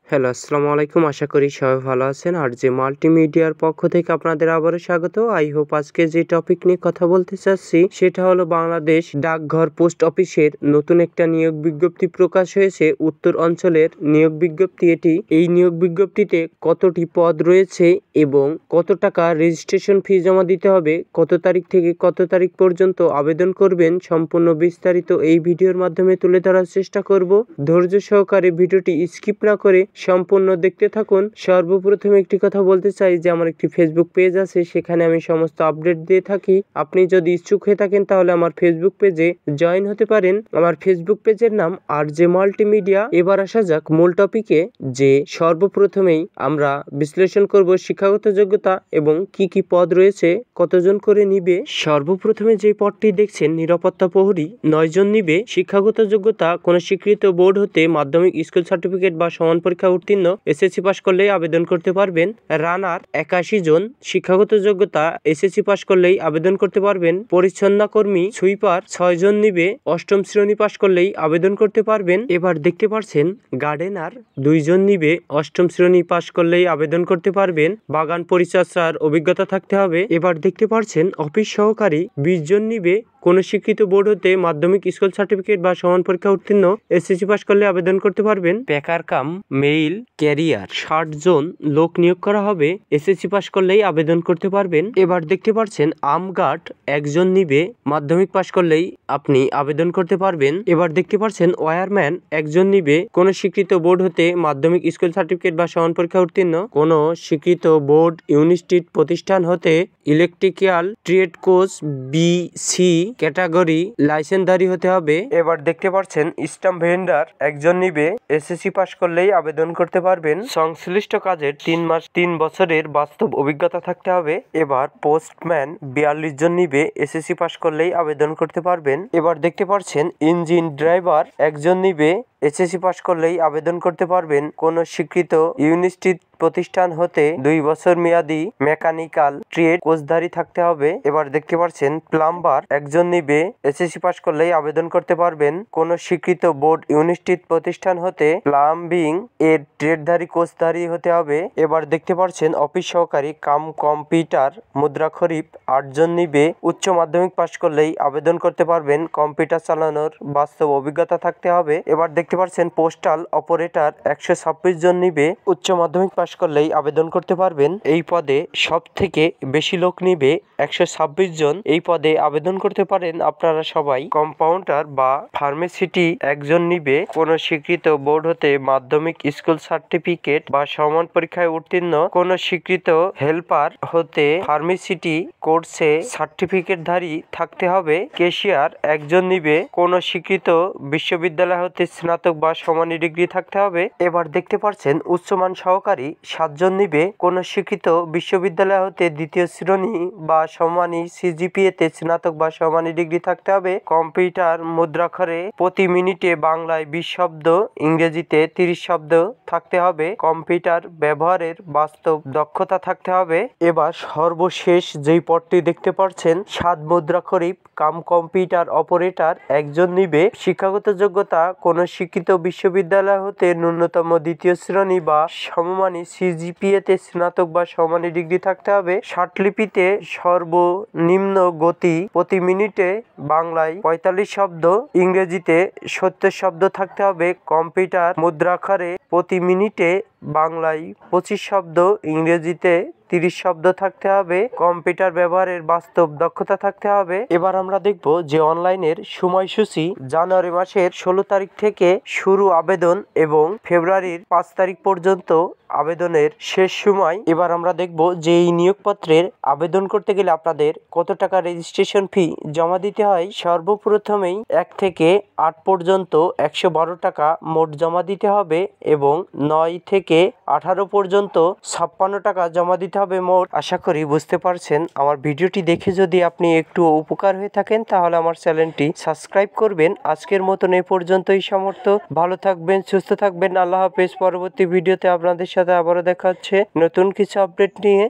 Hello, আসসালামু আলাইকুম। আশা করি সবাই ভালো আছেন। আর যে মাল্টিমিডিয়ার পক্ষ থেকে আপনাদের আবারও স্বাগত। আই হোপ আজকে যে টপিক নিয়ে কথা বলতে চাচ্ছি সেটা হলো বাংলাদেশ ডাকঘর পোস্ট অফিসের নতুন একটা নিয়োগ বিজ্ঞপ্তি প্রকাশ হয়েছে। উত্তর অঞ্চলের নিয়োগ বিজ্ঞপ্তি এটি। এই নিয়োগ বিজ্ঞপ্তিতে কতটি পদ রয়েছে এবং কত টাকা রেজিস্ট্রেশন ফি জমা দিতে হবে, কত তারিখ থেকে কত তারিখ পর্যন্ত আবেদন করবেন, সম্পূর্ণ বিস্তারিত এই ভিডিওর মাধ্যমে তুলে ধরার চেষ্টা করব। ধৈর্য সহকারে ভিডিওটি স্কিপ না করে সম্পূর্ণ দেখতে থাকুন। সর্বপ্রথম একটি কথা বলতে চাই যে আমার একটি ফেসবুক পেজ আছে, সেখানে আমি সমস্ত আপডেট দিয়ে থাকি। আপনি যদি ইচ্ছুক হয়ে থাকেন তাহলে আমার ফেসবুক পেজে জয়েন হতে পারেন। আমার ফেসবুক পেজের নাম আর জে মাল্টিমিডিয়া। এবার আসা যাক মূল টপিকে, যে সর্বপ্রথমেই আমরা বিশ্লেষণ করব শিক্ষাগত যোগ্যতা এবং কি কি পদ রয়েছে, কতজন করে নিবে। সর্বপ্রথমে যে পদটি দেখছেন নিরাপত্তা প্রহরী, 9 জন নিবে। শিক্ষাগত যোগ্যতা কোন স্বীকৃত বোর্ড হতে মাধ্যমিক, স্কুল সার্টিফিকেট বা সমান পরীক্ষা উত্তীর্ণ, এসএসসি পাস করলেই আবেদন করতে পারবেন। রানার 81 জন। শিক্ষাগত যোগ্যতা এসএসসি পাস করলেই আবেদন করতে পারবেন। পরিচ্ছন্নতা কর্মী সুইপার 6 জন নিবে। অষ্টম শ্রেণী পাস করলেই আবেদন করতে পারবেন। এবার দেখতে পাচ্ছেন গার্ডেনার 2 জন নিবে। অষ্টম শ্রেণী পাস করলেই আবেদন করতে পারবেন। বাগান পরিচর্যার অভিজ্ঞতা থাকতে হবে। এবার দেখতে পাচ্ছেন অফিস সহকারী 20 জন নিবে। কোন স্বীকৃত বোর্ড হতে মাধ্যমিক, স্কুল সার্টিফিকেট বা সমান পরীক্ষা উত্তীর্ণ, এসএসসি পাস করলে আবেদন করতে পারবেন। প্যাকার কাম মেইল ক্যারিয়ার 60 জন লোক নিয়োগ করা হবে। এসএসসি পাস করলেই আবেদন করতে পারবেন। এবার দেখতে পাচ্ছেন আমগার্ড 1 জন নিবে। মাধ্যমিক পাস করলেই আপনি আবেদন করতে পারবেন। এবার দেখতে পাচ্ছেন ওয়্যারম্যান 1 জন নিবে। কোন স্বীকৃত বোর্ড হতে মাধ্যমিক, স্কুল সার্টিফিকেট বা সমান পরীক্ষা উত্তীর্ণ, কোন স্বীকৃত বোর্ড ইনস্টিটিউট প্রতিষ্ঠান হতে electrical trade course BC category লাইসেন্সধারী হতে হবে। এবার দেখতে পাচ্ছেন স্ট্যাম্প ভেন্ডার 1 জন নিবে। এসএসসি পাস করলেই আবেদন করতে পারবেন। সংশ্লিষ্ট কাজের 3 বছরের বাস্তব অভিজ্ঞতা থাকতে হবে। এবার পোস্টম্যান 42 জন নিবে। এসএসসি পাস করলেই আবেদন করতে পারবেন। এবার দেখতে পাচ্ছেন ইঞ্জিন ড্রাইভার 1 জন নিবে। এসএসসি পাস করলেই আবেদন করতে পারবেন। কোন স্বীকৃত ইনস্টিটিউট প্রতিষ্ঠান হতে 2 বছর মেয়াদী মেকানিক্যাল ট্রেড কোর্সধারী থাকতে হবে। এবার দেখতে পাচ্ছেন প্লাম্বার 1 জন নিবে। এসএসসি পাস করলেই আবেদন করতে পারবেন। কোন স্বীকৃত বোর্ড ইনস্টিটিউট প্রতিষ্ঠান হতে প্লাম্বিং এর ট্রেডধারী কোর্সধারী হতে হবে। এবার দেখতে পাচ্ছেন অফিস সহকারী কাম কম্পিউটার মুদ্রাক্ষরিপ 8 জন নিবে। উচ্চ মাধ্যমিক পাস করলেই আবেদন করতে পারবেন। কম্পিউটার চালানোর বাস্তব অভিজ্ঞতা থাকতে হবে। এবার দেখতে পাচ্ছেন পোস্টাল অপারেটর 126 জন নিবে। উচ্চ মাধ্যমিক পাস করলেই আবেদন করতে পারবেন। এই পদে সব থেকে বেশি লোক নিবে, 126 জন। এই পদে আবেদন করতে পারেন আপনারা সবাই। কম্পাউন্ডার বা ফার্মেসিটি 1 জন নিবে। কোন স্বীকৃত বোর্ড হতে মাধ্যমিক, স্কুল সার্টিফিকেট বা সমান পরীক্ষায় উত্তীর্ণ, কোন স্বীকৃত হেল্পার হতে ফার্মেসিটি কোর্সে সার্টিফিকেটধারী থাকতে হবে। ক্যাশিয়ার 1 জন নিবে। কোন স্বীকৃত বিশ্ববিদ্যালয় হতে স্নাতক বা সমানী ডিগ্রি থাকতে হবে। এবার দেখতে পাচ্ছেন উচ্চমান সহকারী 7 জন নিবে। কোন স্বীকৃত বিশ্ববিদ্যালয় হতে দ্বিতীয় শ্রেণী বা সমানী সিজিপিএ তে স্নাতক বা সমানী ডিগ্রি থাকতে হবে। কম্পিউটার মুদ্রাক্ষরে প্রতি মিনিটে বাংলায় 20 শব্দ, ইংরেজিতে 30 শব্দ থাকতে হবে। কম্পিউটার ব্যবহারের বাস্তব দক্ষতা থাকতে হবে। এবার সর্বশেষ যেই পদটি দেখতে পাচ্ছেন সাত মুদ্রাক্ষরিপ কাম কম্পিউটার অপারেটর 1 জন নিবে। শিক্ষাগত যোগ্যতা কোন স্বীকৃত বিশ্ববিদ্যালয় হতে ন্যূনতম দ্বিতীয় শ্রেণী বা সমমানী সিজিপিএ তে স্নাতক বা সমানী ডিগ্রি থাকতে হবে। ষাটলিপিতে সর্বনিম্ন গতি প্রতি মিনিটে বাংলায় 45 শব্দ, ইংরেজিতে 70 শব্দ থাকতে হবে। কম্পিউটার মুদ্রাক্ষরে প্রতি মিনিটে বাংলায় 25 শব্দ, ইংরেজিতে 30 শব্দ থাকতে হবে। কম্পিউটার ব্যবহারের বাস্তব দক্ষতা থাকতে হবে। এবার আমরা দেখব যে অনলাইনের সময়সূচি। জানুয়ারি মাসের 16 তারিখ থেকে শুরু আবেদন এবং ফেব্রুয়ারির 5 তারিখ পর্যন্ত আবেদনের শেষ সময়। এবার আমরা দেখব যে এই নিয়োগপত্রের আবেদন করতে গেলে আপনাদের কত টাকা রেজিস্ট্রেশন ফি জমা দিতে হয়। সর্বপ্রথমেই 1 থেকে 8 পর্যন্ত 112 টাকা মোট জমা দিতে হবে এবং 9 থেকে 18 পর্যন্ত 56 টাকা জমা দিতে হবে মোট। আশা করি বুঝতে পারছেন। আমার ভিডিওটি দেখে যদি আপনি একটু উপকার হয়ে থাকেন তাহলে আমার চ্যানেলটি সাবস্ক্রাইব করবেন। আজকের মতন এই পর্যন্তই সমর্থ। ভালো থাকবেন, সুস্থ থাকবেন। আল্লাহ হাফেজ। পরবর্তী ভিডিওতে আপনাদের সাথে আবারও দেখা হচ্ছে নতুন কিছু আপডেট নিয়ে।